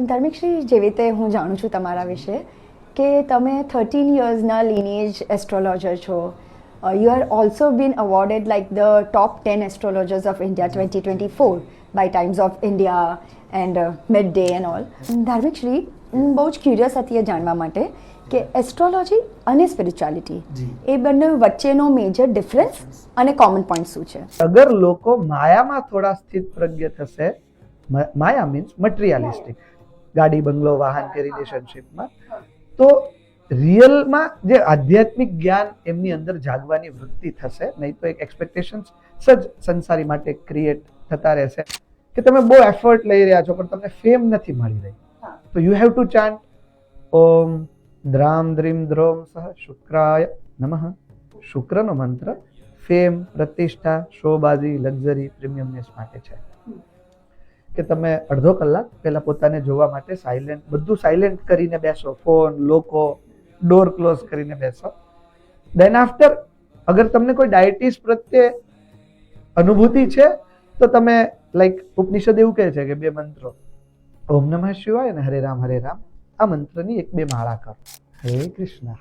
ધાર્મિકશ્રી, જેવી રીતે હું જાણું છું તમારા વિશે કે તમે 13 યર્સના lineage astrologer છો. You are also been awarded like the top 10 astrologers of India 2024 by Times of India and Midday and all. ધાર્મિકશ્રી, હું બહુ જ ક્યુરિયસ હતી એ જાણવા માટે કે એસ્ટ્રોલોજી અને સ્પિરિચ્યુઆલિટી એ બંને વચ્ચેનો મેજર ડિફરન્સ અને કોમન પોઈન્ટ શું છે? અગર લોકો માયામાં થોડા સ્થિત પ્રજ્ઞ થશે, માયા મીન્સ મટીરિયાલિસ્ટિક, ગાડી બંગલો વાહન કે રિલેશનશિપમાં, તો રિયલમાં જે આધ્યાત્મિક જ્ઞાન એમની અંદર જાગવાની વૃત્તિ થશે. નહીં તો એક એક્સપેક્ટેશન્સ સજ સંસારી માટે ક્રિએટ થતા રહેશે કે તમે બહુ એફર્ટ લઈ રહ્યા છો પણ તમને ફેમ નથી મળી રહી, તો યુ હેવ ટુ ચાન્ટ ઓમ દ્રામ દ્રીમ દ્રોમ સહ શુક્રાય નમઃ. શુક્રનો મંત્ર ફેમ, પ્રતિષ્ઠા, શોબાજી, લક્ઝરી, પ્રીમિયમનેસ માટે છે. કે તમે અડધો કલાક પહેલા પોતાને જોવા માટે સાયલેન્ટ, બધું સાયલેન્ટ કરીને બેસો, ફોન, લોકો, ડોર ક્લોઝ કરીને બેસો. દેન આફ્ટર અગર તમને કોઈ ડાયટિસ પ્રત્યે અનુભૂતિ છે તો તમે લાઈક ઉપનિષદ એવું કહે છે કે 2 મંત્રો, ઓમ નમઃ શિવાય અને હરે રામ, આ મંત્રની 1-2 માળા કરો. હરે કૃષ્ણ.